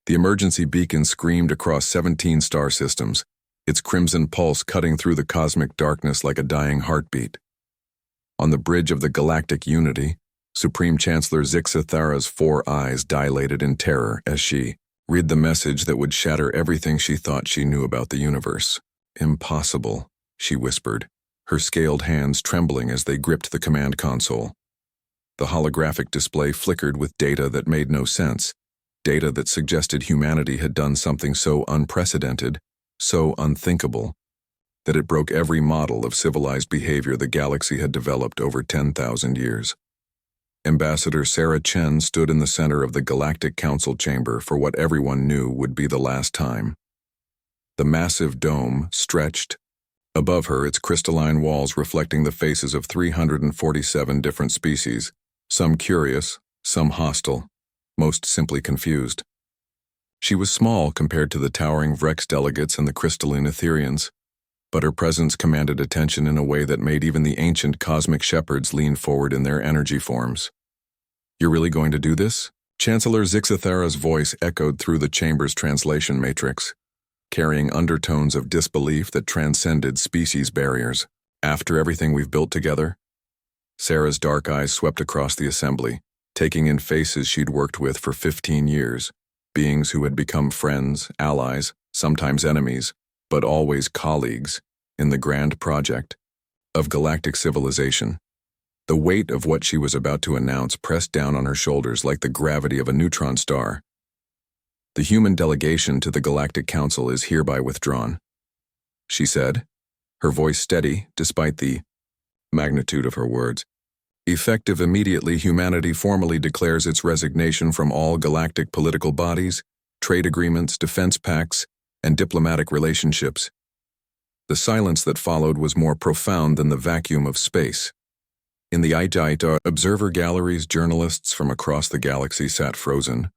The emergency beacon screamed across 17 star systems, its crimson pulse cutting through the cosmic darkness like a dying heartbeat. On the bridge of the Galactic Unity, Supreme Chancellor Zixathara's 4 eyes dilated in terror as she read the message that would shatter everything she thought she knew about the universe. "Impossible," she whispered, her scaled hands trembling as they gripped the command console. The holographic display flickered with data that made no sense, data that suggested humanity had done something so unprecedented, so unthinkable, that it broke every model of civilized behavior the galaxy had developed over 10,000 years. Ambassador Sarah Chen stood in the center of the Galactic Council chamber for what everyone knew would be the last time. The massive dome stretched, above her its crystalline walls reflecting the faces of 347 different species, some curious, some hostile, most simply confused. She was small compared to the towering Vrex delegates and the crystalline Etherians, but her presence commanded attention in a way that made even the ancient cosmic shepherds lean forward in their energy forms. "You're really going to do this?" Chancellor Zixathara's voice echoed through the chamber's translation matrix, carrying undertones of disbelief that transcended species barriers. "After everything we've built together?" Sarah's dark eyes swept across the assembly, taking in faces she'd worked with for 15 years, beings who had become friends, allies, sometimes enemies, but always colleagues, in the grand project of galactic civilization. The weight of what she was about to announce pressed down on her shoulders like the gravity of a neutron star. "The human delegation to the Galactic Council is hereby withdrawn," she said, her voice steady despite the magnitude of her words. "Effective immediately, humanity formally declares its resignation from all galactic political bodies, trade agreements, defense pacts, and diplomatic relationships." The silence that followed was more profound than the vacuum of space. In the Aita observer galleries, journalists from across the galaxy sat frozen,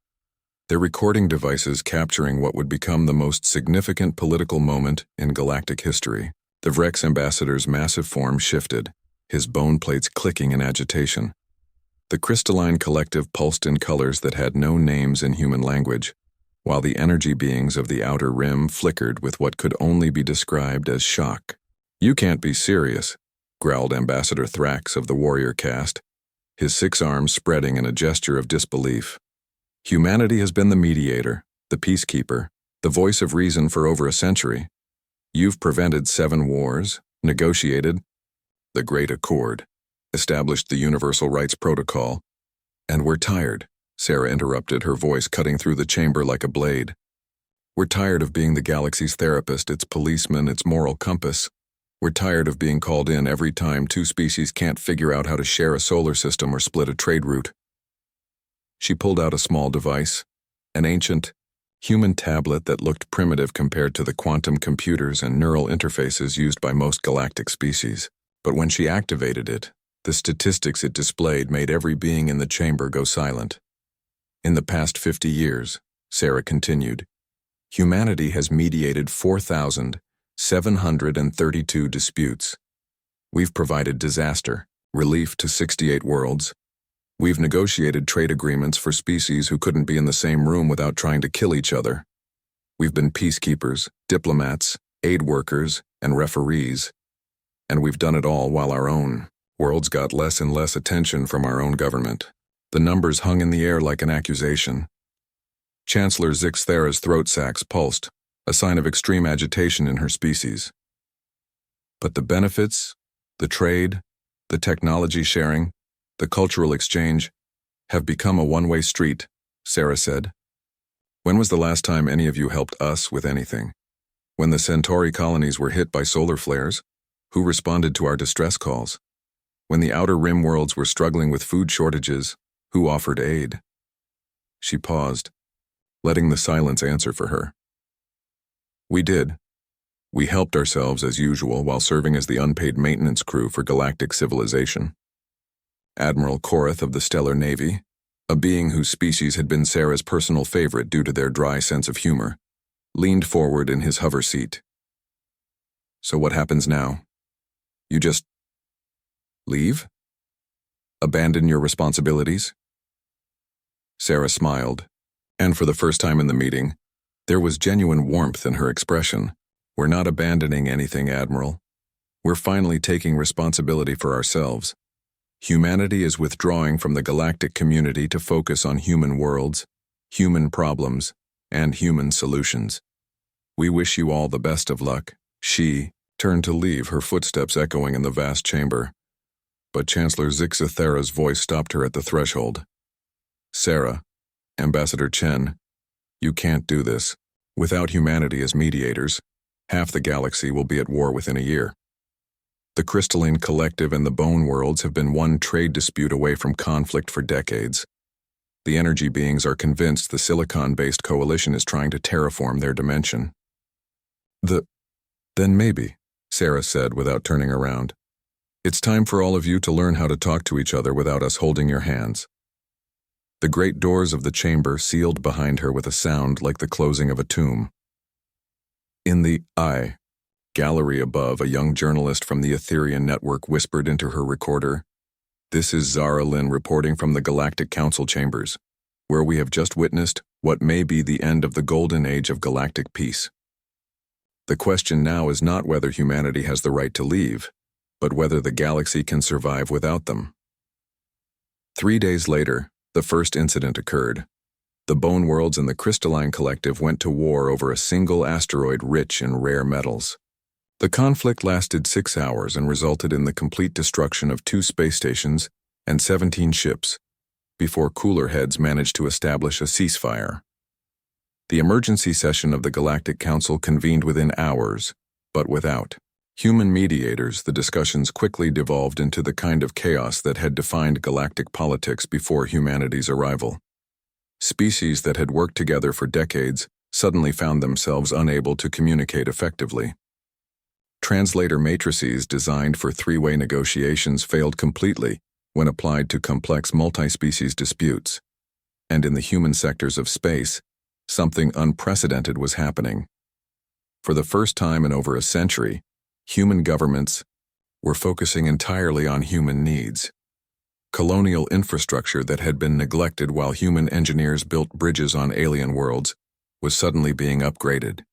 their recording devices capturing what would become the most significant political moment in galactic history. The Vrex ambassador's massive form shifted, his bone plates clicking in agitation. The crystalline collective pulsed in colors that had no names in human language, while the energy beings of the outer rim flickered with what could only be described as shock. "You can't be serious," growled Ambassador Thrax of the warrior caste, his 6 arms spreading in a gesture of disbelief. "Humanity has been the mediator, the peacekeeper, the voice of reason for over a century. You've prevented 7 wars, negotiated the Great Accord, established the Universal Rights Protocol, and we're tired," Sarah interrupted, her voice cutting through the chamber like a blade. "We're tired of being the galaxy's therapist, its policeman, its moral compass. We're tired of being called in every time 2 species can't figure out how to share a solar system or split a trade route." She pulled out a small device, an ancient, human tablet that looked primitive compared to the quantum computers and neural interfaces used by most galactic species. But when she activated it, the statistics it displayed made every being in the chamber go silent. "In the past 50 years," Sarah continued, "humanity has mediated 4,732 disputes. We've provided disaster relief to 68 worlds. We've negotiated trade agreements for species who couldn't be in the same room without trying to kill each other. We've been peacekeepers, diplomats, aid workers, and referees. And we've done it all while our own worlds got less and less attention from our own government." The numbers hung in the air like an accusation. Chancellor Zixathara's throat sacs pulsed, a sign of extreme agitation in her species. "But the benefits, the trade, the technology sharing, the cultural exchange, have become a one-way street," Sarah said. "When was the last time any of you helped us with anything? When the Centauri colonies were hit by solar flares, who responded to our distress calls? When the outer rim worlds were struggling with food shortages, who offered aid?" She paused, letting the silence answer for her. "We did. We helped ourselves as usual while serving as the unpaid maintenance crew for galactic civilization." Admiral Korath of the Stellar Navy, a being whose species had been Sarah's personal favorite due to their dry sense of humor, leaned forward in his hover seat. "So what happens now? You just leave? Abandon your responsibilities?" Sarah smiled, And for the first time in the meeting, there was genuine warmth in her expression. "We're not abandoning anything, Admiral. We're finally taking responsibility for ourselves. Humanity is withdrawing from the galactic community to focus on human worlds, human problems, and human solutions. We wish you all the best of luck." She turned to leave, her footsteps echoing in the vast chamber. But Chancellor Zixathera's voice stopped her at the threshold. "Sarah, Ambassador Chen, you can't do this. Without humanity as mediators, half the galaxy will be at war within a year. The Crystalline Collective and the Bone Worlds have been one trade dispute away from conflict for decades. The energy beings are convinced the silicon-based coalition is trying to terraform their dimension." Then maybe," Sarah said without turning around. "It's time for all of you to learn how to talk to each other without us holding your hands." The great doors of the chamber sealed behind her with a sound like the closing of a tomb. In the gallery above, a young journalist from the Etherian network whispered into her recorder, "This is Zara Lynn reporting from the Galactic Council chambers, where we have just witnessed what may be the end of the golden age of galactic peace. The question now is not whether humanity has the right to leave, but whether the galaxy can survive without them." 3 days later, the first incident occurred. The Bone Worlds and the Crystalline Collective went to war over a single asteroid rich in rare metals. The conflict lasted 6 hours and resulted in the complete destruction of 2 space stations and 17 ships, before cooler heads managed to establish a ceasefire. The emergency session of the Galactic Council convened within hours, but without human mediators. The discussions quickly devolved into the kind of chaos that had defined galactic politics before humanity's arrival. Species that had worked together for decades suddenly found themselves unable to communicate effectively. Translator matrices designed for 3-way negotiations failed completely when applied to complex multi-species disputes. And in the human sectors of space, something unprecedented was happening. For the first time in over a century, human governments were focusing entirely on human needs. Colonial infrastructure that had been neglected while human engineers built bridges on alien worlds was suddenly being upgraded.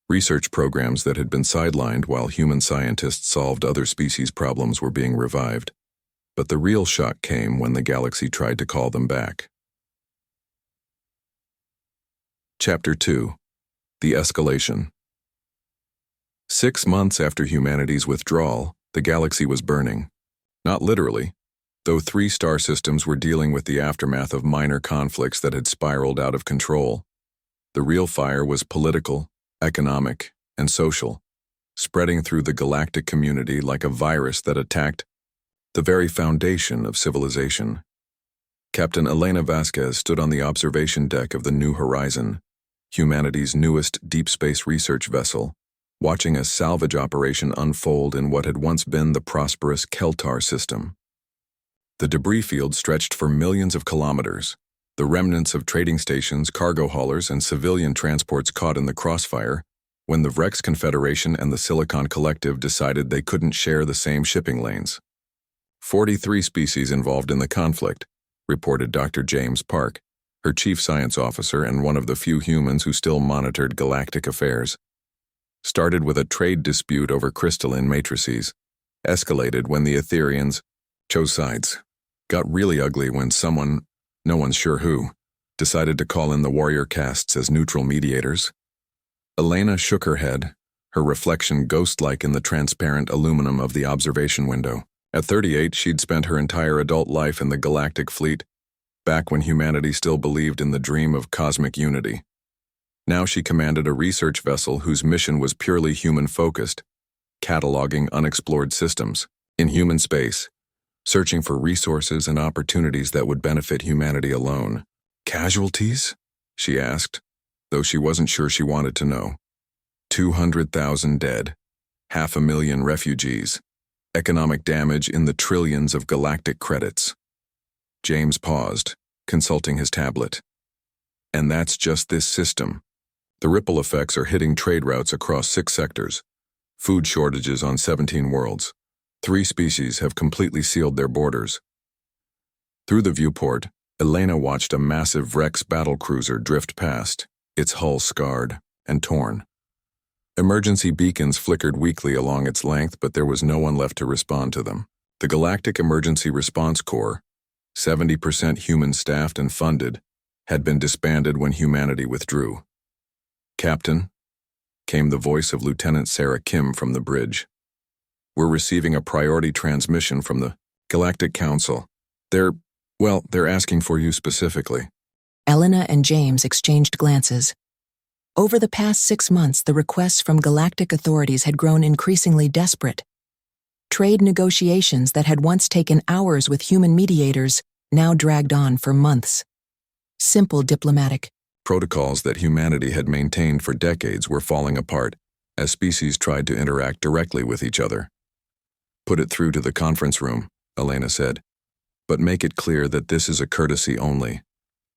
Research programs that had been sidelined while human scientists solved other species' problems were being revived. But the real shock came when the galaxy tried to call them back. Chapter 2. The Escalation. 6 months after humanity's withdrawal, the galaxy was burning. Not literally, though 3 star systems were dealing with the aftermath of minor conflicts that had spiraled out of control. The real fire was political, economic, and social, spreading through the galactic community like a virus that attacked the very foundation of civilization. Captain Elena Vasquez stood on the observation deck of the New Horizon, humanity's newest deep space research vessel, watching a salvage operation unfold in what had once been the prosperous Keltar system. The debris field stretched for millions of kilometers, the remnants of trading stations, cargo haulers, and civilian transports caught in the crossfire when the Vrex Confederation and the Silicon Collective decided they couldn't share the same shipping lanes. 43 species involved in the conflict, reported Dr. James Park, her chief science officer and one of the few humans who still monitored galactic affairs. Started with a trade dispute over crystalline matrices, escalated when the Etherians chose sides, got really ugly when someone, no one's sure who, decided to call in the warrior castes as neutral mediators. Elena shook her head, her reflection ghost-like in the transparent aluminum of the observation window. At 38, she'd spent her entire adult life in the galactic fleet, back when humanity still believed in the dream of cosmic unity. Now she commanded a research vessel whose mission was purely human-focused, cataloging unexplored systems in human space, searching for resources and opportunities that would benefit humanity alone. "Casualties?" she asked, though she wasn't sure she wanted to know. 200,000 dead, 500,000 refugees, economic damage in the trillions of galactic credits. James paused, consulting his tablet. And that's just this system. The ripple effects are hitting trade routes across 6 sectors, food shortages on 17 worlds. 3 species have completely sealed their borders. Through the viewport, Elena watched a massive Rex battlecruiser drift past, its hull scarred and torn. Emergency beacons flickered weakly along its length, but there was no one left to respond to them. The Galactic Emergency Response Corps, 70% human-staffed and funded, had been disbanded when humanity withdrew. "Captain," came the voice of Lieutenant Sarah Kim from the bridge. "We're receiving a priority transmission from the Galactic Council. They're asking for you specifically." Elena and James exchanged glances. Over the past 6 months, the requests from galactic authorities had grown increasingly desperate. Trade negotiations that had once taken hours with human mediators now dragged on for months. Simple diplomatic Protocols that humanity had maintained for decades were falling apart as species tried to interact directly with each other. "Put it through to the conference room," Elena said. "But make it clear that this is a courtesy only.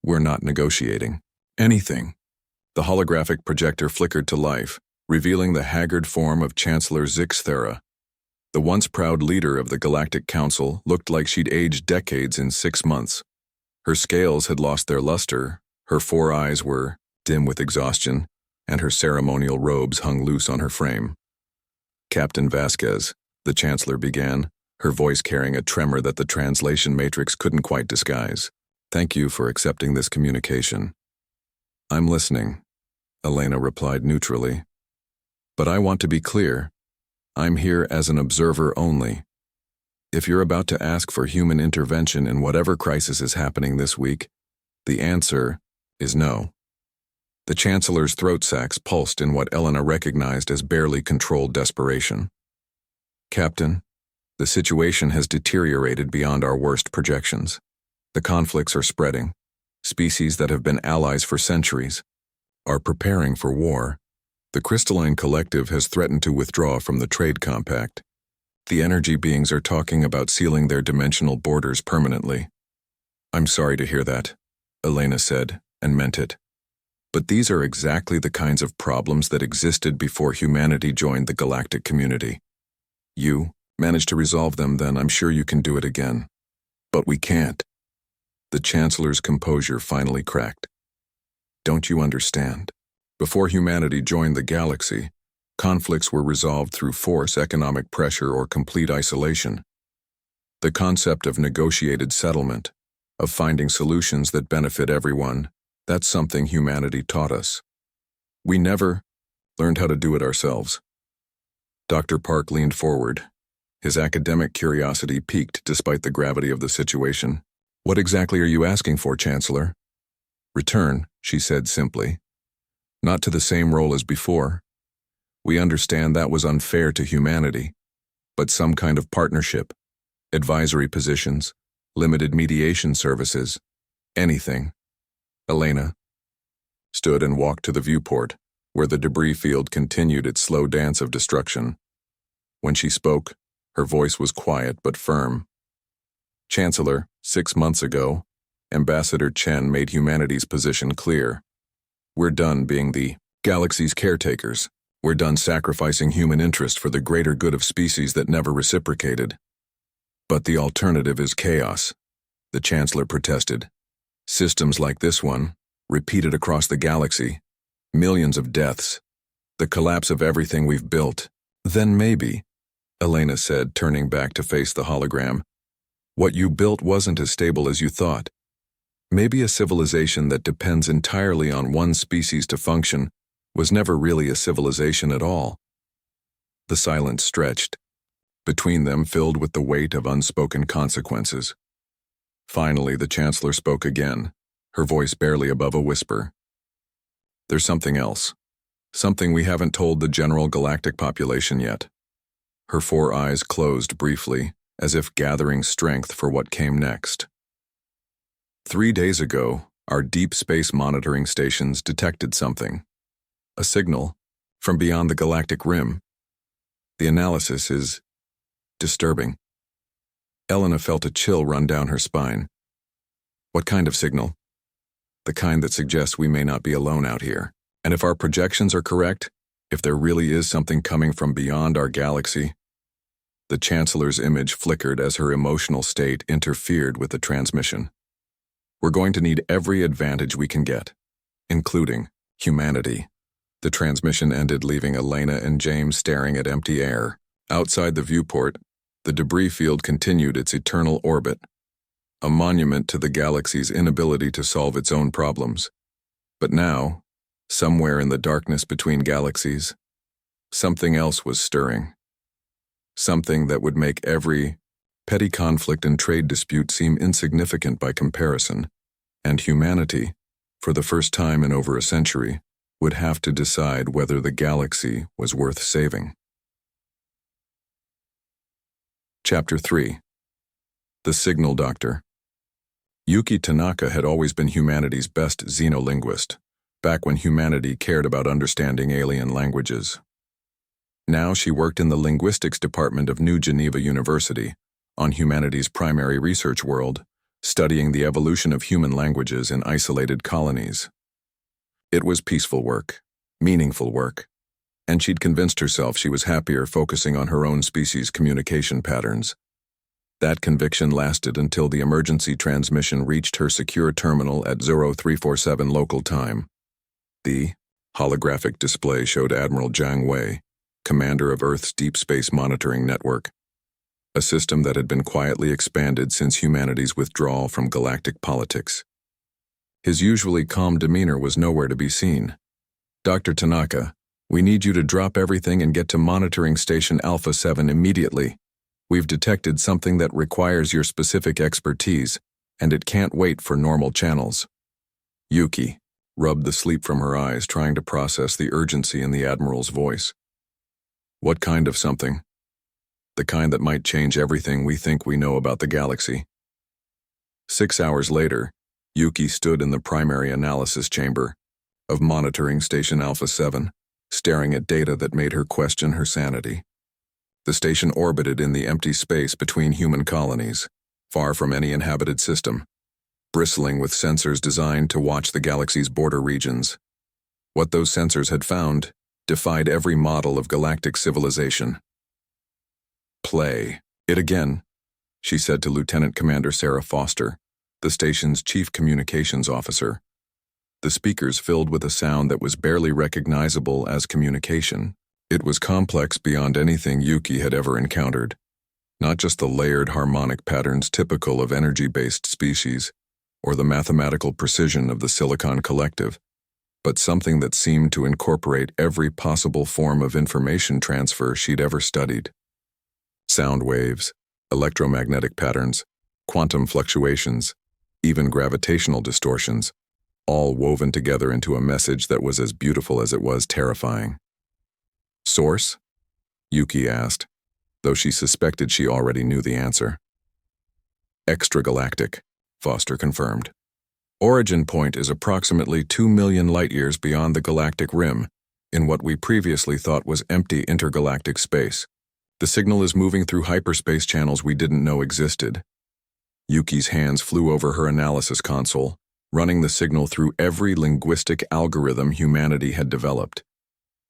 We're not negotiating anything." The holographic projector flickered to life, revealing the haggard form of Chancellor Zixthera. The once proud leader of the Galactic Council looked like she'd aged decades in 6 months. Her scales had lost their luster, her 4 eyes were dim with exhaustion, and her ceremonial robes hung loose on her frame. "Captain Vasquez," the Chancellor began, her voice carrying a tremor that the translation matrix couldn't quite disguise. "Thank you for accepting this communication." "I'm listening," Elena replied neutrally. "But I want to be clear. I'm here as an observer only. If you're about to ask for human intervention in whatever crisis is happening this week, the answer is no." The Chancellor's throat sacs pulsed in what Elena recognized as barely controlled desperation. "Captain, the situation has deteriorated beyond our worst projections. The conflicts are spreading. Species that have been allies for centuries are preparing for war. The Crystalline Collective has threatened to withdraw from the trade compact. The energy beings are talking about sealing their dimensional borders permanently." "I'm sorry to hear that," Elena said, and meant it. "But these are exactly the kinds of problems that existed before humanity joined the galactic community. You managed to resolve them, then I'm sure you can do it again. But we can't." The Chancellor's composure finally cracked. "Don't you understand? Before humanity joined the galaxy, conflicts were resolved through force, economic pressure, or complete isolation. The concept of negotiated settlement, of finding solutions that benefit everyone, that's something humanity taught us. We never learned how to do it ourselves." Dr. Park leaned forward. His academic curiosity piqued despite the gravity of the situation. "What exactly are you asking for, Chancellor?" "Return," she said simply. "Not to the same role as before. We understand that was unfair to humanity, but some kind of partnership, advisory positions, limited mediation services, anything." Elena stood and walked to the viewport, where the debris field continued its slow dance of destruction. When she spoke, her voice was quiet but firm. "Chancellor, 6 months ago, Ambassador Chen made humanity's position clear. We're done being the galaxy's caretakers. We're done sacrificing human interest for the greater good of species that never reciprocated. But the alternative is chaos," the Chancellor protested. "Systems like this one, repeated across the galaxy, millions of deaths, the collapse of everything we've built." "Then maybe," Elena said, turning back to face the hologram, "what you built wasn't as stable as you thought. Maybe a civilization that depends entirely on one species to function was never really a civilization at all." The silence stretched, between them filled with the weight of unspoken consequences. Finally, the Chancellor spoke again, her voice barely above a whisper. "There's something else. Something we haven't told the general galactic population yet." Her 4 eyes closed briefly, as if gathering strength for what came next. 3 days ago, our deep space monitoring stations detected something. A signal from beyond the galactic rim. The analysis is disturbing. Elena felt a chill run down her spine. "What kind of signal?" "The kind that suggests we may not be alone out here. And if our projections are correct, if there really is something coming from beyond our galaxy." The Chancellor's image flickered as her emotional state interfered with the transmission. We're going to need every advantage we can get, including humanity. The transmission ended, leaving Elena and James staring at empty air. Outside the viewport, the debris field continued its eternal orbit, a monument to the galaxy's inability to solve its own problems. But now, somewhere in the darkness between galaxies, something else was stirring. Something that would make every petty conflict and trade dispute seem insignificant by comparison, and humanity, for the first time in over a century, would have to decide whether the galaxy was worth saving. Chapter 3. The Signal Doctor. Yuki Tanaka had always been humanity's best xenolinguist, back when humanity cared about understanding alien languages. Now she worked in the linguistics department of New Geneva University, on humanity's primary research world, studying the evolution of human languages in isolated colonies. It was peaceful work, meaningful work, and she'd convinced herself she was happier focusing on her own species' communication patterns. That conviction lasted until the emergency transmission reached her secure terminal at 0347 local time. The holographic display showed Admiral Jiang Wei, commander of Earth's Deep Space Monitoring Network, a system that had been quietly expanded since humanity's withdrawal from galactic politics. His usually calm demeanor was nowhere to be seen. "Dr. Tanaka, we need you to drop everything and get to monitoring station Alpha 7 immediately. We've detected something that requires your specific expertise, and it can't wait for normal channels." Yuki rubbed the sleep from her eyes, trying to process the urgency in the Admiral's voice. "What kind of something?" "The kind that might change everything we think we know about the galaxy." 6 hours later, Yuki stood in the primary analysis chamber of monitoring station Alpha 7, staring at data that made her question her sanity. The station orbited in the empty space between human colonies, far from any inhabited system, bristling with sensors designed to watch the galaxy's border regions. What those sensors had found defied every model of galactic civilization. "Play it again," she said to Lieutenant Commander Sarah Foster, the station's chief communications officer. The speakers filled with a sound that was barely recognizable as communication. It was complex beyond anything Yuki had ever encountered. Not just the layered harmonic patterns typical of energy-based species, or the mathematical precision of the Silicon Collective, but something that seemed to incorporate every possible form of information transfer she'd ever studied. Sound waves, electromagnetic patterns, quantum fluctuations, even gravitational distortions, all woven together into a message that was as beautiful as it was terrifying. "Source?" Yuki asked, though she suspected she already knew the answer. "Extragalactic," Foster confirmed. "Origin point is approximately 2 million light-years beyond the galactic rim, in what we previously thought was empty intergalactic space. The signal is moving through hyperspace channels we didn't know existed." Yuki's hands flew over her analysis console, running the signal through every linguistic algorithm humanity had developed.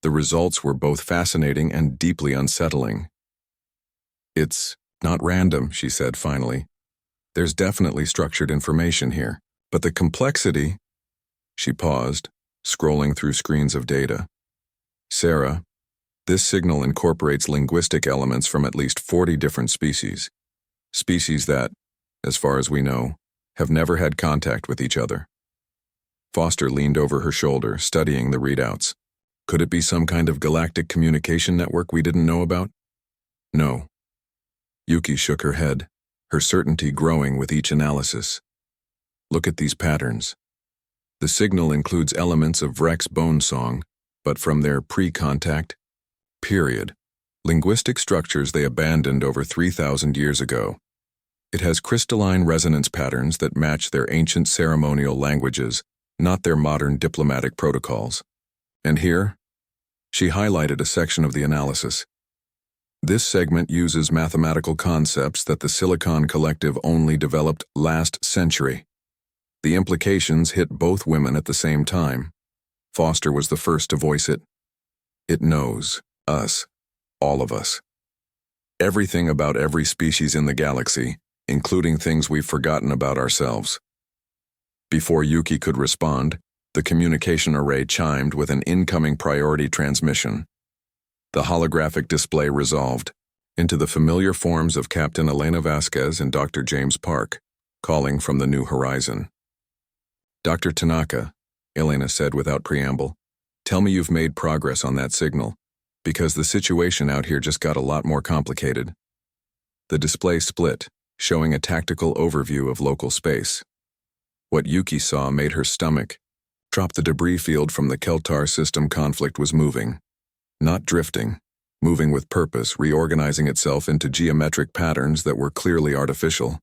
The results were both fascinating and deeply unsettling. "It's not random," she said finally. "There's definitely structured information here, but the complexity—" She paused, scrolling through screens of data. "Sarah, this signal incorporates linguistic elements from at least 40 different species. Species that, as far as we know, have never had contact with each other." Foster leaned over her shoulder, studying the readouts. "Could it be some kind of galactic communication network we didn't know about?" "No." Yuki shook her head, her certainty growing with each analysis. "Look at these patterns. The signal includes elements of Rex bone song, but from their pre-contact period, linguistic structures they abandoned over 3,000 years ago. It has crystalline resonance patterns that match their ancient ceremonial languages, not their modern diplomatic protocols. And here, she highlighted a section of the analysis. This segment uses mathematical concepts that the Silicon Collective only developed last century. The implications hit both women at the same time. Foster was the first to voice it. It knows us, all of us. Everything about every species in the galaxy, including things we've forgotten about ourselves. Before Yuki could respond, the communication array chimed with an incoming priority transmission. The holographic display resolved into the familiar forms of Captain Elena Vasquez and Dr. James Park, calling from the New Horizon. "Dr. Tanaka," Elena said without preamble, "tell me you've made progress on that signal, because the situation out here just got a lot more complicated." The display split, showing a tactical overview of local space. What Yuki saw made her stomach drop. The debris field from the Keltar system conflict was moving. Not drifting, moving with purpose, reorganizing itself into geometric patterns that were clearly artificial.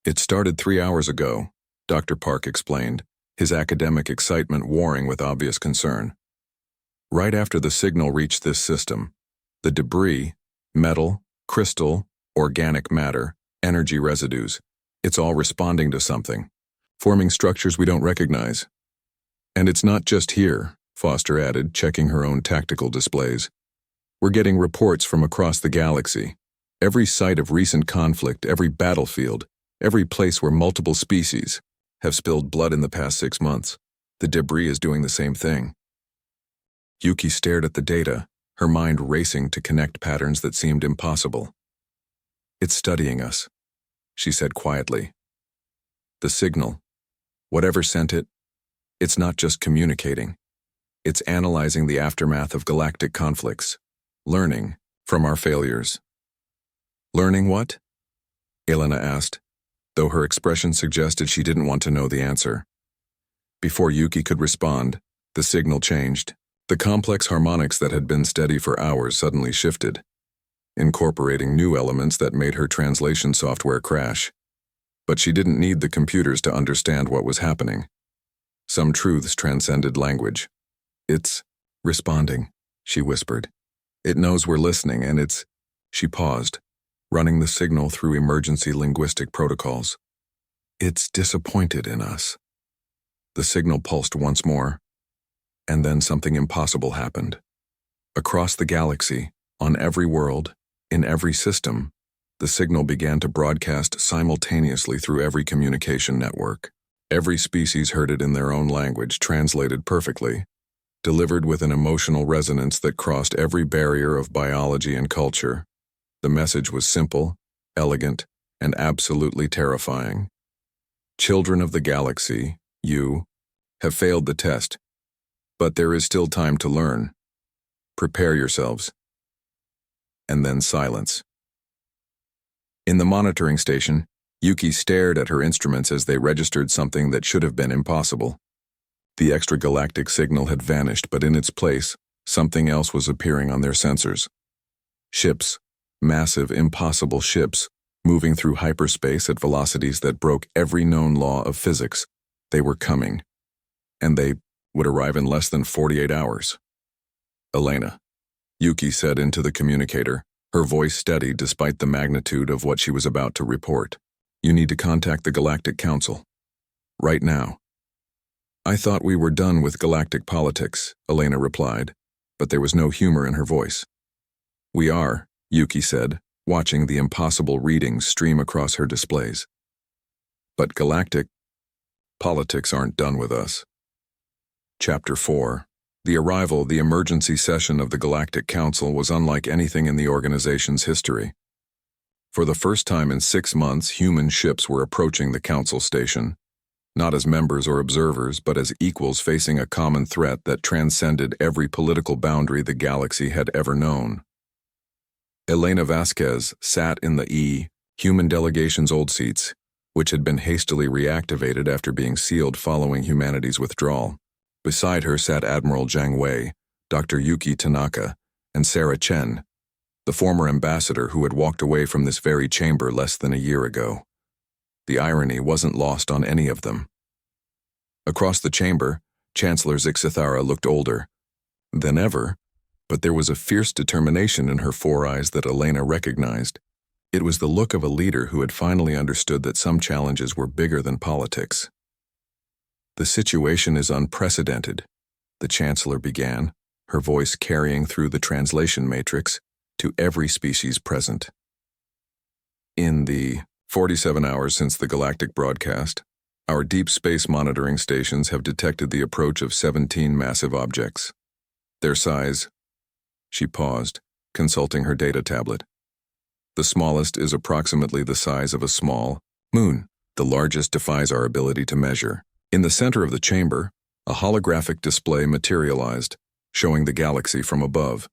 "It started 3 hours ago," Dr. Park explained, his academic excitement warring with obvious concern. "Right after the signal reached this system, the debris, metal, crystal, organic matter, energy residues, it's all responding to something, forming structures we don't recognize. And it's not just here," Foster added, checking her own tactical displays. "We're getting reports from across the galaxy. Every site of recent conflict, every battlefield, every place where multiple species have spilled blood in the past 6 months. The debris is doing the same thing." Yuki stared at the data, her mind racing to connect patterns that seemed impossible. "It's studying us," she said quietly. "The signal, whatever sent it, it's not just communicating. It's analyzing the aftermath of galactic conflicts, learning from our failures." "Learning what?" Elena asked, though her expression suggested she didn't want to know the answer. Before Yuki could respond, the signal changed. The complex harmonics that had been steady for hours suddenly shifted, incorporating new elements that made her translation software crash. But she didn't need the computers to understand what was happening. Some truths transcended language. "It's responding," she whispered. "It knows we're listening, and it's—" She paused, running the signal through emergency linguistic protocols. "It's disappointed in us." The signal pulsed once more, and then something impossible happened. Across the galaxy, on every world, in every system, the signal began to broadcast simultaneously through every communication network. Every species heard it in their own language, translated perfectly, delivered with an emotional resonance that crossed every barrier of biology and culture. The message was simple, elegant, and absolutely terrifying. "Children of the galaxy, you have failed the test, but there is still time to learn. Prepare yourselves." And then silence. In the monitoring station, Yuki stared at her instruments as they registered something that should have been impossible. The extragalactic signal had vanished, but in its place, something else was appearing on their sensors. Ships, massive, impossible ships, moving through hyperspace at velocities that broke every known law of physics. They were coming, and they would arrive in less than 48 hours. "Elena," Yuki said into the communicator, her voice steady despite the magnitude of what she was about to report. "You need to contact the Galactic Council. Right now." "I thought we were done with galactic politics," Elena replied, but there was no humor in her voice. "We are," Yuki said, watching the impossible readings stream across her displays. "But galactic politics aren't done with us." Chapter 4. The arrival, the emergency session of the Galactic Council was unlike anything in the organization's history. For the first time in 6 months, human ships were approaching the Council station, not as members or observers, but as equals facing a common threat that transcended every political boundary the galaxy had ever known. Elena Vasquez sat in the human delegation's old seats, which had been hastily reactivated after being sealed following humanity's withdrawal. Beside her sat Admiral Jiang Wei, Dr. Yuki Tanaka, and Sarah Chen, the former ambassador who had walked away from this very chamber less than a year ago. The irony wasn't lost on any of them. Across the chamber, Chancellor Zixithara looked older than ever, but there was a fierce determination in her 4 eyes that Elena recognized. It was the look of a leader who had finally understood that some challenges were bigger than politics. "The situation is unprecedented," the Chancellor began, her voice carrying through the translation matrix to every species present. "In the 47 hours since the galactic broadcast, Our deep space monitoring stations have detected the approach of 17 massive objects. Their size. She paused, consulting her data tablet. The smallest is approximately the size of a small moon. The largest defies our ability to measure. In the center of the chamber, a holographic display materialized, showing the galaxy from above.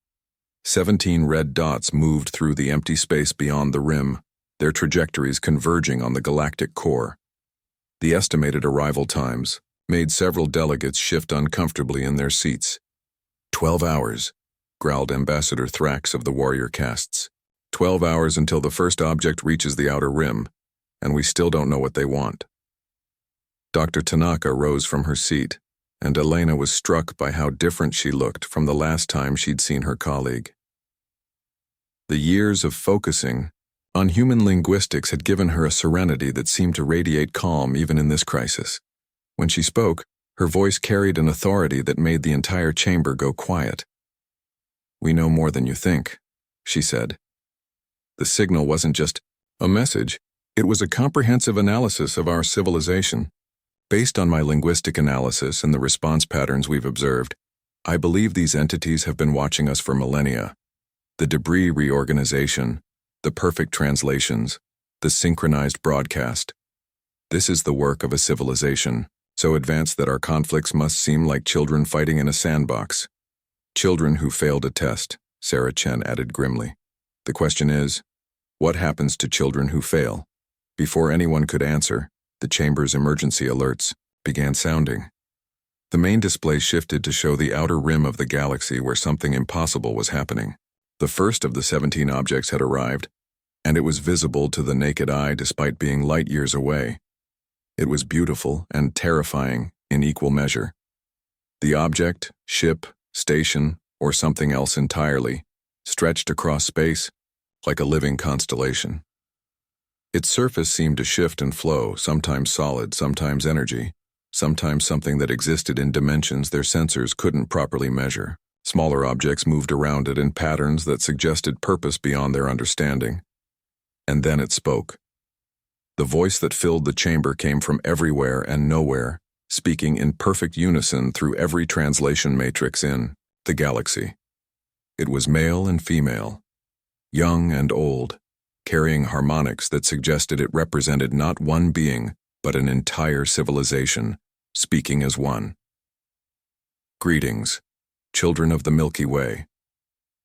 17 red dots moved through the empty space beyond the rim, their trajectories converging on the galactic core. The estimated arrival times made several delegates shift uncomfortably in their seats. 12 hours, growled Ambassador Thrax of the warrior castes. 12 hours until the first object reaches the outer rim, and we still don't know what they want. Dr. Tanaka rose from her seat, and Elena was struck by how different she looked from the last time she'd seen her colleague. The years of focusing on human linguistics had given her a serenity that seemed to radiate calm even in this crisis. When she spoke, her voice carried an authority that made the entire chamber go quiet. "We know more than you think," she said. The signal wasn't just a message, it was a comprehensive analysis of our civilization. Based on my linguistic analysis and the response patterns we've observed, I believe these entities have been watching us for millennia. The debris reorganization, the perfect translations, the synchronized broadcast. This is the work of a civilization, so advanced that our conflicts must seem like children fighting in a sandbox. Children who failed a test, Sarah Chen added grimly. The question is, what happens to children who fail? Before anyone could answer, the chamber's emergency alerts began sounding. The main display shifted to show the outer rim of the galaxy where something impossible was happening. The first of the 17 objects had arrived, and it was visible to the naked eye despite being light years away. It was beautiful and terrifying in equal measure. The object, ship, station, or something else entirely, stretched across space like a living constellation. Its surface seemed to shift and flow, sometimes solid, sometimes energy, sometimes something that existed in dimensions their sensors couldn't properly measure. Smaller objects moved around it in patterns that suggested purpose beyond their understanding. And then it spoke. The voice that filled the chamber came from everywhere and nowhere, speaking in perfect unison through every translation matrix in the galaxy. It was male and female, young and old, carrying harmonics that suggested it represented not one being, but an entire civilization, speaking as one. Greetings, children of the Milky Way.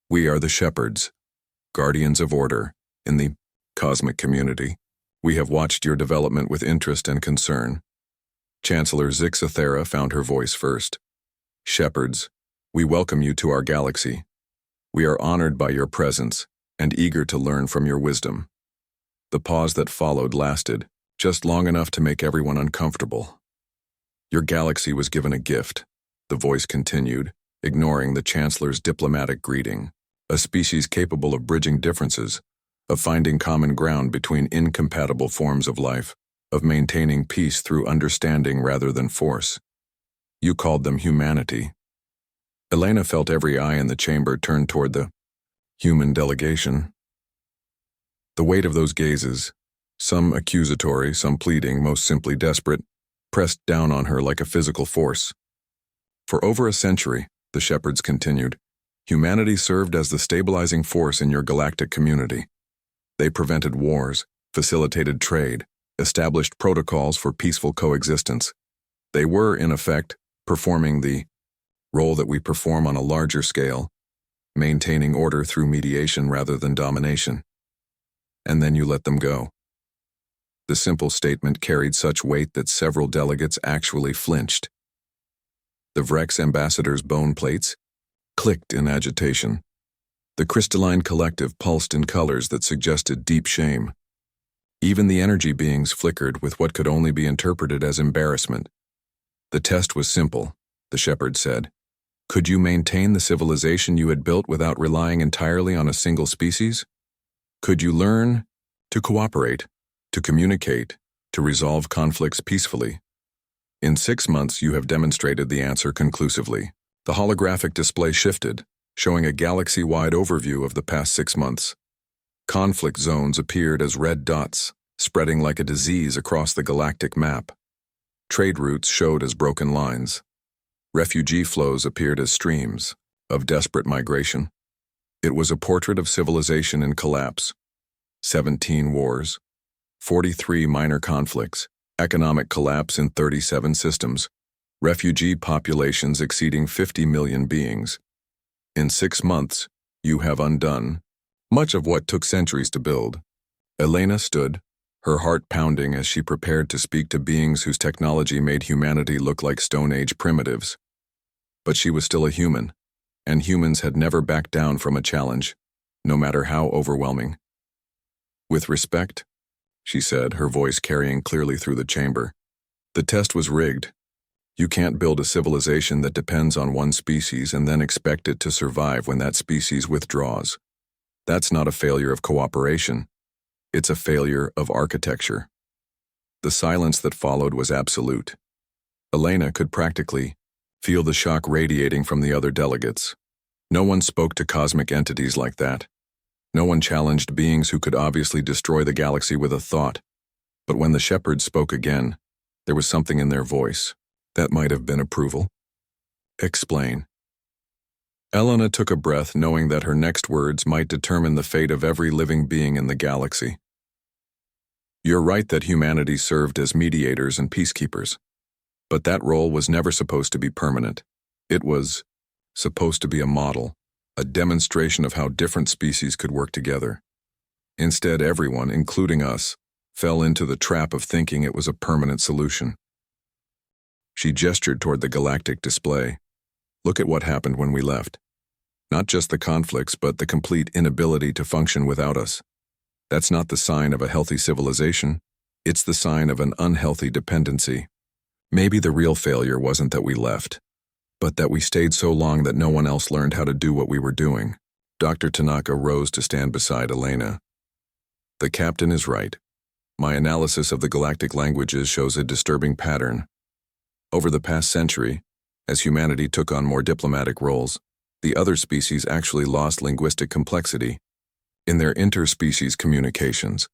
We are the shepherds, guardians of order in the cosmic community. We have watched your development with interest and concern. Chancellor Zixathera found her voice first. Shepherds, we welcome you to our galaxy. We are honored by your presence and eager to learn from your wisdom. The pause that followed lasted just long enough to make everyone uncomfortable. Your galaxy was given a gift, the voice continued, ignoring the Chancellor's diplomatic greeting, a species capable of bridging differences, of finding common ground between incompatible forms of life, of maintaining peace through understanding rather than force. You called them humanity. Elena felt every eye in the chamber turned toward the human delegation. The weight of those gazes, some accusatory, some pleading, most simply desperate, pressed down on her like a physical force. For over a century, the shepherds continued, humanity served as the stabilizing force in your galactic community. They prevented wars, facilitated trade, established protocols for peaceful coexistence. They were, in effect, performing the role that we perform on a larger scale, maintaining order through mediation rather than domination. And then you let them go. The simple statement carried such weight that several delegates actually flinched. The Vrex ambassador's bone plates clicked in agitation. The crystalline collective pulsed in colors that suggested deep shame. Even the energy beings flickered with what could only be interpreted as embarrassment. The test was simple, the shepherd said. Could you maintain the civilization you had built without relying entirely on a single species? Could you learn to cooperate, to communicate, to resolve conflicts peacefully? In 6 months, you have demonstrated the answer conclusively. The holographic display shifted, showing a galaxy-wide overview of the past 6 months. Conflict zones appeared as red dots, spreading like a disease across the galactic map. Trade routes showed as broken lines. Refugee flows appeared as streams of desperate migration. It was a portrait of civilization in collapse. 17 wars, 43 minor conflicts, economic collapse in 37 systems, refugee populations exceeding 50 million beings. In 6 months, you have undone much of what took centuries to build. Elena stood, her heart pounding as she prepared to speak to beings whose technology made humanity look like Stone Age primitives. But she was still a human, and humans had never backed down from a challenge, no matter how overwhelming. With respect, she said, her voice carrying clearly through the chamber, the test was rigged. You can't build a civilization that depends on one species and then expect it to survive when that species withdraws. That's not a failure of cooperation. It's a failure of architecture. The silence that followed was absolute. Elena could practically feel the shock radiating from the other delegates. No one spoke to cosmic entities like that. No one challenged beings who could obviously destroy the galaxy with a thought. But when the shepherds spoke again, there was something in their voice. That might have been approval. Explain. Elena took a breath, knowing that her next words might determine the fate of every living being in the galaxy. You're right that humanity served as mediators and peacekeepers. But that role was never supposed to be permanent. It was supposed to be a model, a demonstration of how different species could work together. Instead, everyone, including us, fell into the trap of thinking it was a permanent solution. She gestured toward the galactic display. Look at what happened when we left. Not just the conflicts, but the complete inability to function without us. That's not the sign of a healthy civilization. It's the sign of an unhealthy dependency. Maybe the real failure wasn't that we left, but that we stayed so long that no one else learned how to do what we were doing. Dr. Tanaka rose to stand beside Elena. The captain is right. My analysis of the galactic languages shows a disturbing pattern. Over the past century, as humanity took on more diplomatic roles, the other species actually lost linguistic complexity. In their interspecies communications,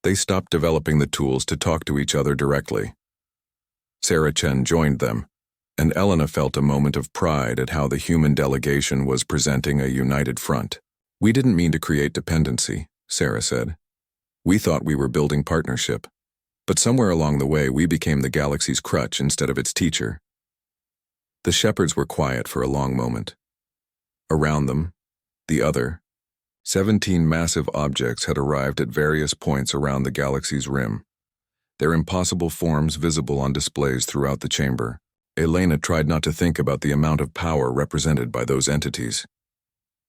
they stopped developing the tools to talk to each other directly. Sarah Chen joined them, and Elena felt a moment of pride at how the human delegation was presenting a united front. We didn't mean to create dependency, Sarah said. We thought we were building partnership. But somewhere along the way, we became the galaxy's crutch instead of its teacher. The shepherds were quiet for a long moment. Around them, the other, 17 massive objects had arrived at various points around the galaxy's rim, their impossible forms visible on displays throughout the chamber. Elena tried not to think about the amount of power represented by those entities.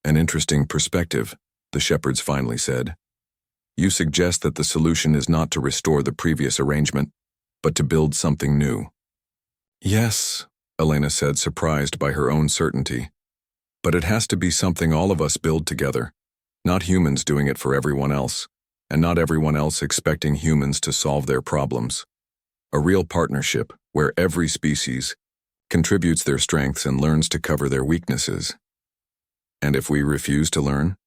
An interesting perspective, the shepherds finally said. You suggest that the solution is not to restore the previous arrangement, but to build something new. Yes, Elena said, surprised by her own certainty. But it has to be something all of us build together, not humans doing it for everyone else, and not everyone else expecting humans to solve their problems. A real partnership where every species contributes their strengths and learns to cover their weaknesses. And if we refuse to learn?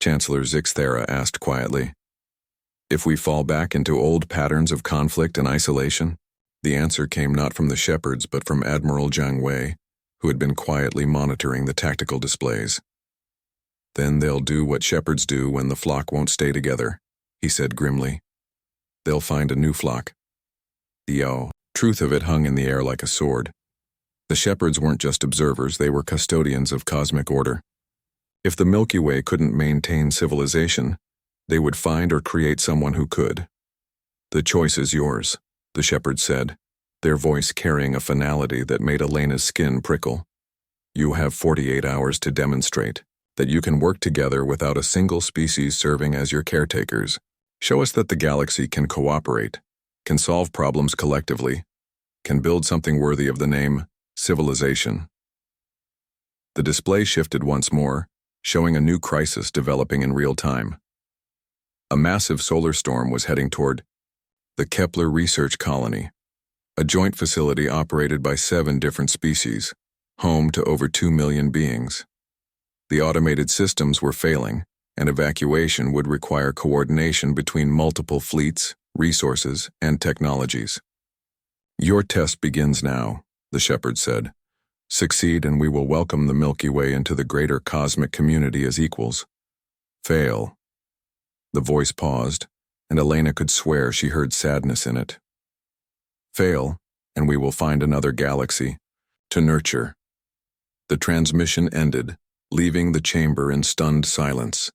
Chancellor Zixthera asked quietly. If we fall back into old patterns of conflict and isolation? The answer came not from the shepherds but from Admiral Jiang Wei, who had been quietly monitoring the tactical displays. Then they'll do what shepherds do when the flock won't stay together, he said grimly. They'll find a new flock. The truth of it hung in the air like a sword. The shepherds weren't just observers, they were custodians of cosmic order. If the Milky Way couldn't maintain civilization, they would find or create someone who could. The choice is yours, the shepherds said, their voice carrying a finality that made Elena's skin prickle. You have 48 hours to demonstrate that you can work together without a single species serving as your caretakers. Show us that the galaxy can cooperate, can solve problems collectively, can build something worthy of the name civilization. The display shifted once more, showing a new crisis developing in real time. A massive solar storm was heading toward the Kepler Research Colony, a joint facility operated by 7 different species, home to over 2 million beings. The automated systems were failing, and evacuation would require coordination between multiple fleets, resources, and technologies. Your test begins now, the shepherd said. Succeed and we will welcome the Milky Way into the greater cosmic community as equals. Fail. The voice paused, and Elena could swear she heard sadness in it. Fail, and we will find another galaxy to nurture. The transmission ended, leaving the chamber in stunned silence.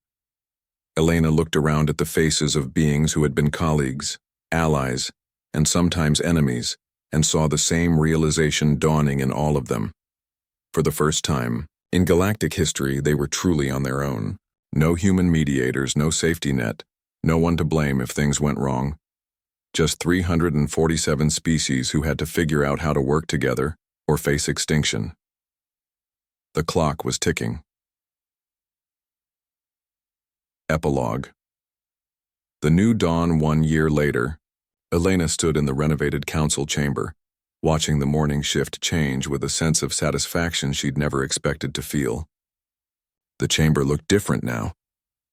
Elena looked around at the faces of beings who had been colleagues, allies, and sometimes enemies, and saw the same realization dawning in all of them. For the first time, in galactic history, they were truly on their own. No human mediators, no safety net, no one to blame if things went wrong. Just 347 species who had to figure out how to work together or face extinction. The clock was ticking. Epilogue. The new dawn 1 year later, Elena stood in the renovated council chamber, watching the morning shift change with a sense of satisfaction she'd never expected to feel. The chamber looked different now.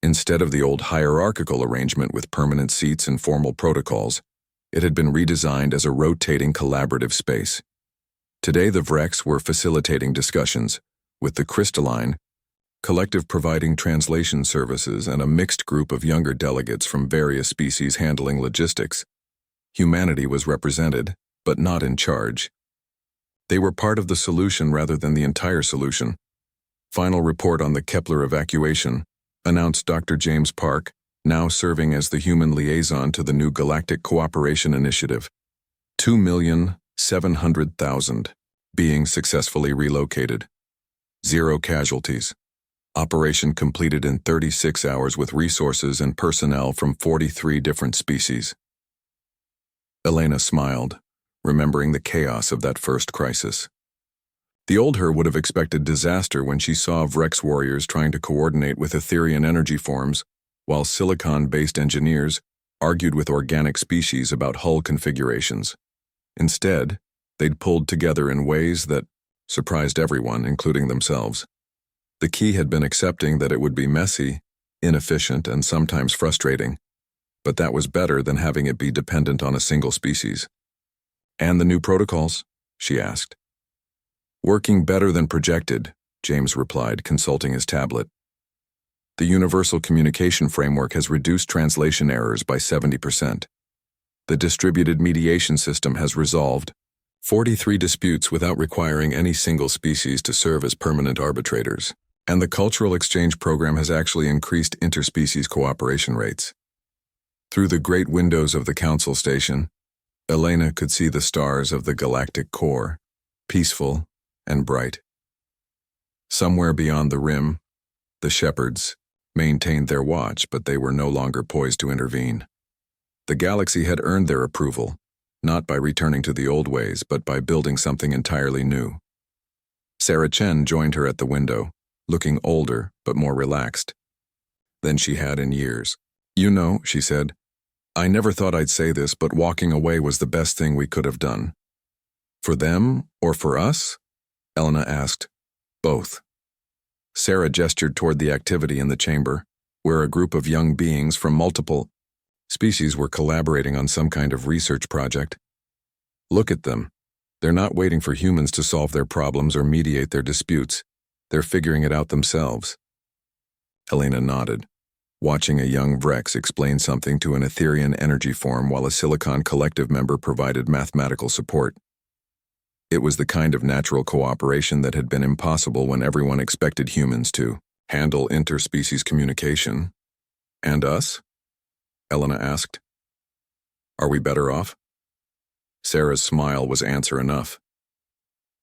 Instead of the old hierarchical arrangement with permanent seats and formal protocols, it had been redesigned as a rotating collaborative space. Today the Vrex were facilitating discussions, with the Crystalline Collective providing translation services and a mixed group of younger delegates from various species handling logistics. Humanity was represented, but not in charge. They were part of the solution rather than the entire solution. Final report on the Kepler evacuation, announced Dr. James Park, now serving as the human liaison to the new Galactic Cooperation Initiative. 2,700,000 beings successfully relocated. 0 casualties. Operation completed in 36 hours with resources and personnel from 43 different species. Elena smiled, remembering the chaos of that first crisis. The old her would have expected disaster when she saw Vrex warriors trying to coordinate with Etherian energy forms, while silicon-based engineers argued with organic species about hull configurations. Instead, they'd pulled together in ways that surprised everyone, including themselves. The key had been accepting that it would be messy, inefficient, and sometimes frustrating, but that was better than having it be dependent on a single species. And the new protocols? She asked. Working better than projected, James replied, consulting his tablet. The Universal Communication Framework has reduced translation errors by 70%. The distributed mediation system has resolved 43 disputes without requiring any single species to serve as permanent arbitrators. And the cultural exchange program has actually increased interspecies cooperation rates. Through the great windows of the council station, Elena could see the stars of the galactic core, peaceful and bright. Somewhere beyond the rim, the shepherds maintained their watch, but they were no longer poised to intervene. The galaxy had earned their approval, not by returning to the old ways, but by building something entirely new. Sarah Chen joined her at the window, looking older but more relaxed than she had in years. You know, she said, I never thought I'd say this, but walking away was the best thing we could have done. For them or for us? Elena asked. Both. Sarah gestured toward the activity in the chamber, where a group of young beings from multiple species were collaborating on some kind of research project. Look at them. They're not waiting for humans to solve their problems or mediate their disputes. They're figuring it out themselves. Elena nodded, watching a young Vrex explain something to an Etherian energy form while a Silicon Collective member provided mathematical support. It was the kind of natural cooperation that had been impossible when everyone expected humans to handle interspecies communication. And us? Elena asked. Are we better off? Sarah's smile was answer enough.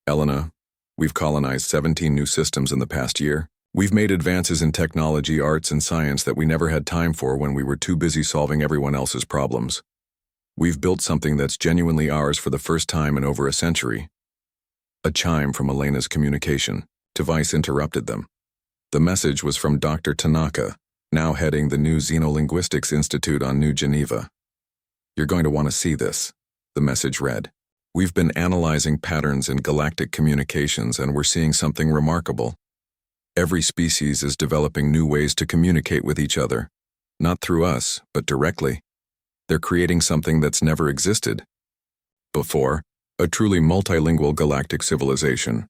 Elena, we've colonized 17 new systems in the past year. We've made advances in technology, arts, and science that we never had time for when we were too busy solving everyone else's problems. We've built something that's genuinely ours for the first time in over a century. A chime from Elena's communication device interrupted them. The message was from Dr. Tanaka, now heading the new Xenolinguistics Institute on New Geneva. You're going to want to see this, the message read. We've been analyzing patterns in galactic communications and we're seeing something remarkable. Every species is developing new ways to communicate with each other, not through us, but directly. They're creating something that's never existed before, A truly multilingual galactic civilization.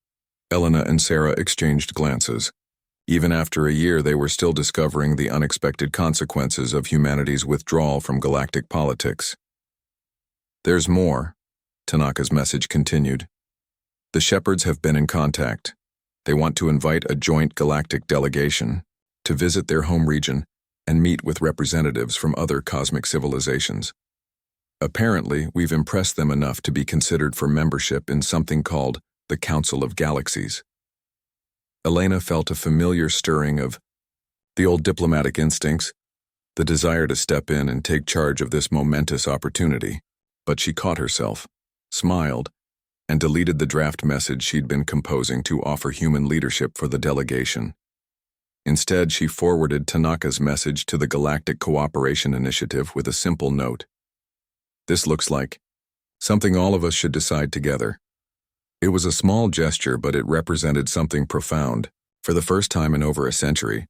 Elena and Sarah exchanged glances. Even after a year, they were still discovering the unexpected consequences of humanity's withdrawal from galactic politics. There's more, Tanaka's message continued. The Shepherds have been in contact. They want to invite a joint galactic delegation to visit their home region and meet with representatives from other cosmic civilizations. Apparently, we've impressed them enough to be considered for membership in something called the Council of Galaxies. Elena felt a familiar stirring of the old diplomatic instincts, the desire to step in and take charge of this momentous opportunity, but she caught herself, smiled, and deleted the draft message she'd been composing to offer human leadership for the delegation. Instead, she forwarded Tanaka's message to the Galactic Cooperation Initiative with a simple note. This looks like something all of us should decide together. It was a small gesture, but it represented something profound. For the first time in over a century,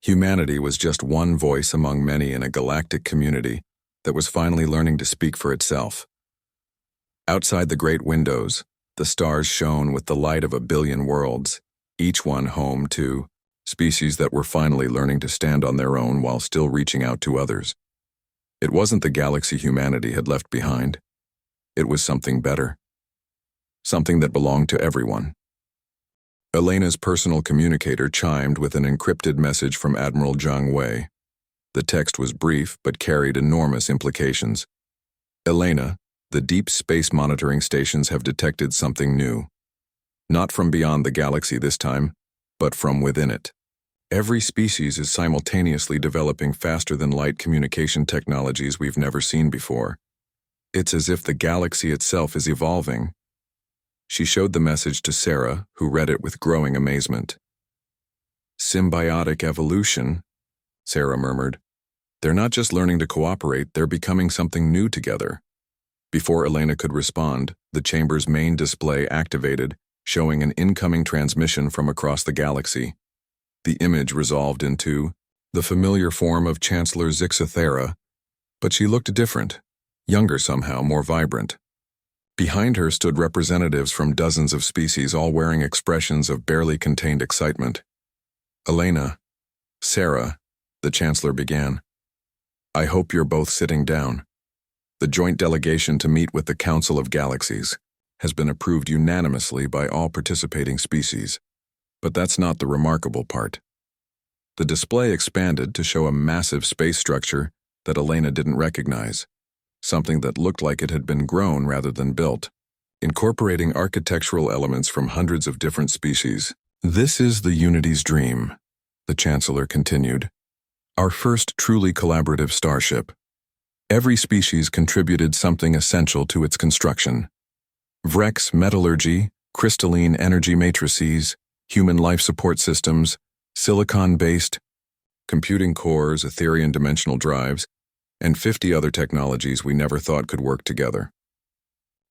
humanity was just one voice among many in a galactic community that was finally learning to speak for itself. Outside the great windows, the stars shone with the light of 1 billion worlds, each one home to species that were finally learning to stand on their own while still reaching out to others. It wasn't the galaxy humanity had left behind. It was something better. Something that belonged to everyone. Elena's personal communicator chimed with an encrypted message from Admiral Zhang Wei. The text was brief but carried enormous implications. Elena, the deep space monitoring stations have detected something new. Not from beyond the galaxy this time, but from within it. Every species is simultaneously developing faster-than-light communication technologies we've never seen before. It's as if the galaxy itself is evolving. She showed the message to Sarah, who read it with growing amazement. Symbiotic evolution, Sarah murmured. They're not just learning to cooperate, they're becoming something new together. Before Elena could respond, the chamber's main display activated, showing an incoming transmission from across the galaxy. The image resolved into the familiar form of Chancellor Zixathera, but she looked different, younger somehow, more vibrant. Behind her stood representatives from dozens of species, all wearing expressions of barely contained excitement. Elena, Sarah, the Chancellor began. I hope you're both sitting down. The joint delegation to meet with the Council of Galaxies has been approved unanimously by all participating species. But that's not the remarkable part. The display expanded to show a massive space structure that Elena didn't recognize, something that looked like it had been grown rather than built, incorporating architectural elements from hundreds of different species. This is the Unity's dream, the Chancellor continued. Our first truly collaborative starship. Every species contributed something essential to its construction. Vrex metallurgy, crystalline energy matrices, human life support systems, silicon-based computing cores, Ethereum dimensional drives, and 50 other technologies we never thought could work together.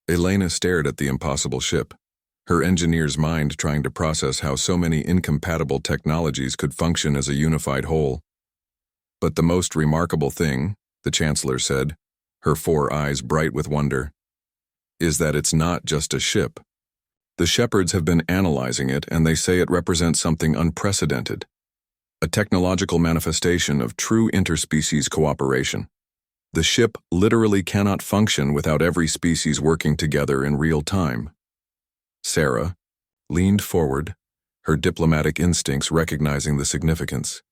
Elena stared at the impossible ship, her engineer's mind trying to process how so many incompatible technologies could function as a unified whole. But the most remarkable thing, the Chancellor said, her 4 eyes bright with wonder, is that it's not just a ship. The Shepherds have been analyzing it, and they say it represents something unprecedented, a technological manifestation of true interspecies cooperation. The ship literally cannot function without every species working together in real time. Sarah leaned forward, her diplomatic instincts recognizing the significance.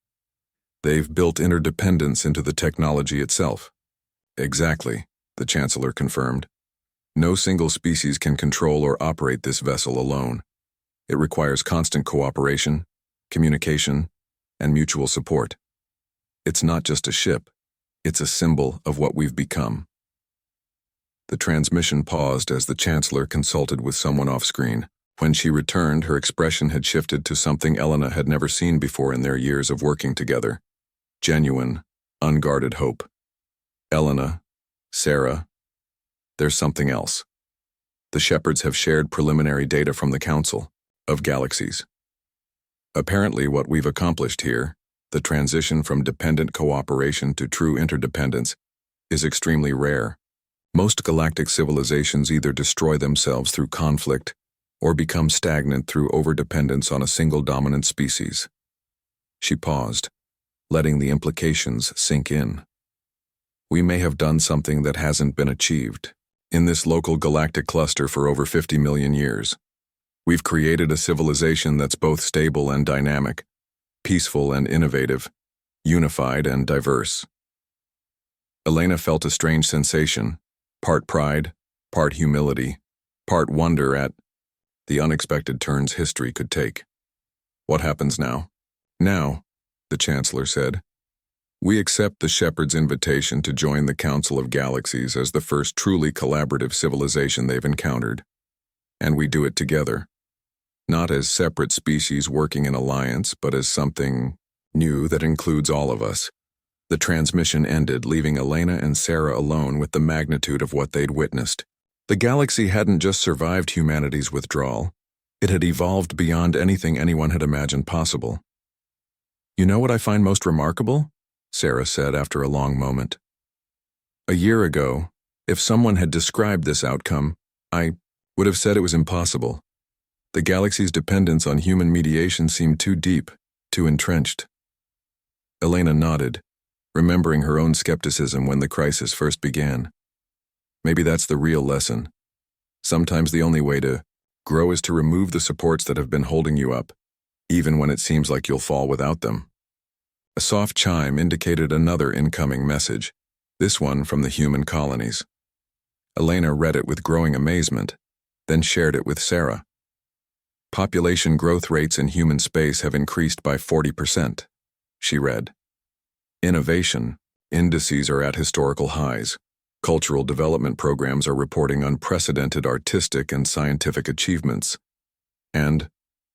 They've built interdependence into the technology itself. Exactly, the Chancellor confirmed. No single species can control or operate this vessel alone. It requires constant cooperation, communication, and mutual support. It's not just a ship, it's a symbol of what we've become. The transmission paused as the Chancellor consulted with someone off-screen. When she returned, her expression had shifted to something Elena had never seen before in their years of working together. Genuine, unguarded hope. Elena, Sarah, there's something else. The Shepherds have shared preliminary data from the Council of Galaxies. Apparently, what we've accomplished here, the transition from dependent cooperation to true interdependence, is extremely rare. Most galactic civilizations either destroy themselves through conflict or become stagnant through overdependence on a single dominant species. She paused, letting the implications sink in. We may have done something that hasn't been achieved in this local galactic cluster for over 50 million years. We've created a civilization that's both stable and dynamic, peaceful and innovative, unified and diverse. Elena felt a strange sensation, part pride, part humility, part wonder at the unexpected turns history could take. What happens now? Now, the Chancellor said, we accept the Shepherd's invitation to join the Council of Galaxies as the first truly collaborative civilization they've encountered. And we do it together. Not as separate species working in alliance, but as something new that includes all of us. The transmission ended, leaving Elena and Sarah alone with the magnitude of what they'd witnessed. The galaxy hadn't just survived humanity's withdrawal, it had evolved beyond anything anyone had imagined possible. You know what I find most remarkable? Sarah said after a long moment. A year ago, if someone had described this outcome, I would have said it was impossible. The galaxy's dependence on human mediation seemed too deep, too entrenched. Elena nodded, remembering her own skepticism when the crisis first began. Maybe that's the real lesson. Sometimes the only way to grow is to remove the supports that have been holding you up, even when it seems like you'll fall without them. A soft chime indicated another incoming message, this one from the human colonies. Elena read it with growing amazement, then shared it with Sarah. Population growth rates in human space have increased by 40%, she read. Innovation indices are at historical highs. Cultural development programs are reporting unprecedented artistic and scientific achievements. And,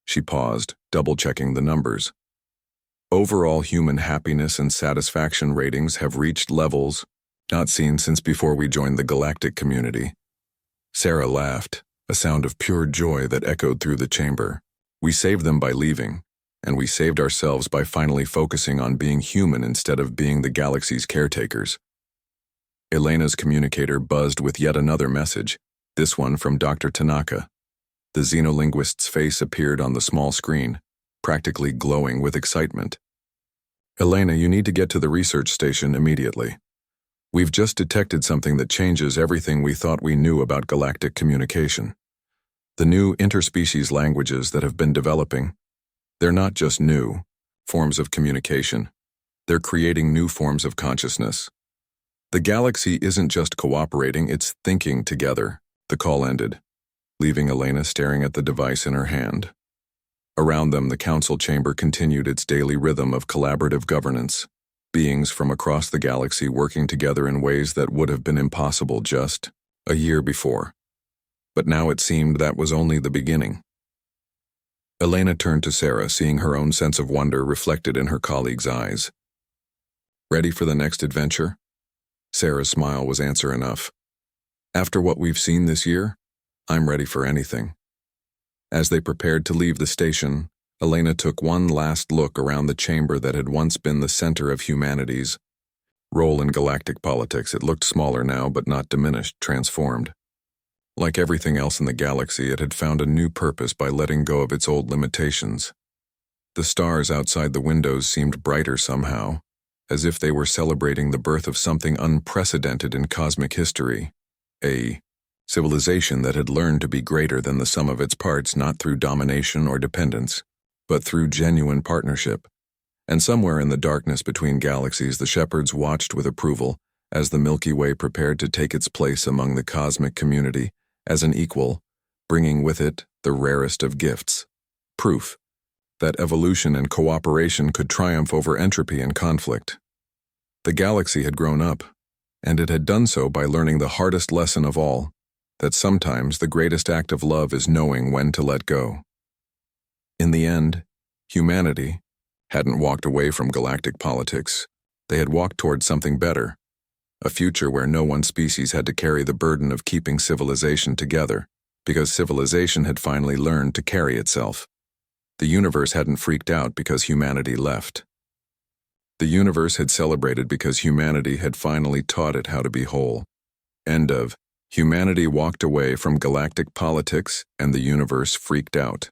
she paused, double-checking the numbers. Overall human happiness and satisfaction ratings have reached levels not seen since before we joined the galactic community. Sarah laughed, a sound of pure joy that echoed through the chamber. We saved them by leaving, and we saved ourselves by finally focusing on being human instead of being the galaxy's caretakers. Elena's communicator buzzed with yet another message, this one from Dr. Tanaka. The xenolinguist's face appeared on the small screen, practically glowing with excitement. Elena, you need to get to the research station immediately. We've just detected something that changes everything we thought we knew about galactic communication. The new interspecies languages that have been developing, they're not just new forms of communication. They're creating new forms of consciousness. The galaxy isn't just cooperating, it's thinking together. The call ended, leaving Elena staring at the device in her hand. Around them, the council chamber continued its daily rhythm of collaborative governance, beings from across the galaxy working together in ways that would have been impossible just a year before. But now it seemed that was only the beginning. Elena turned to Sarah, seeing her own sense of wonder reflected in her colleague's eyes. Ready for the next adventure? Sarah's smile was answer enough. After what we've seen this year, I'm ready for anything. As they prepared to leave the station, Elena took one last look around the chamber that had once been the center of humanity's role in galactic politics. It looked smaller now, but not diminished, transformed. Like everything else in the galaxy, it had found a new purpose by letting go of its old limitations. The stars outside the windows seemed brighter somehow, as if they were celebrating the birth of something unprecedented in cosmic history, a civilization that had learned to be greater than the sum of its parts, not through domination or dependence, but through genuine partnership. And somewhere in the darkness between galaxies, the shepherds watched with approval as the Milky Way prepared to take its place among the cosmic community as an equal, bringing with it the rarest of gifts, proof that evolution and cooperation could triumph over entropy and conflict. The galaxy had grown up, and it had done so by learning the hardest lesson of all, that sometimes the greatest act of love is knowing when to let go. In the end, humanity hadn't walked away from galactic politics. They had walked toward something better, a future where no one species had to carry the burden of keeping civilization together, because civilization had finally learned to carry itself. The universe hadn't freaked out because humanity left. The universe had celebrated because humanity had finally taught it how to be whole. End of. Humanity walked away from galactic politics and the universe freaked out.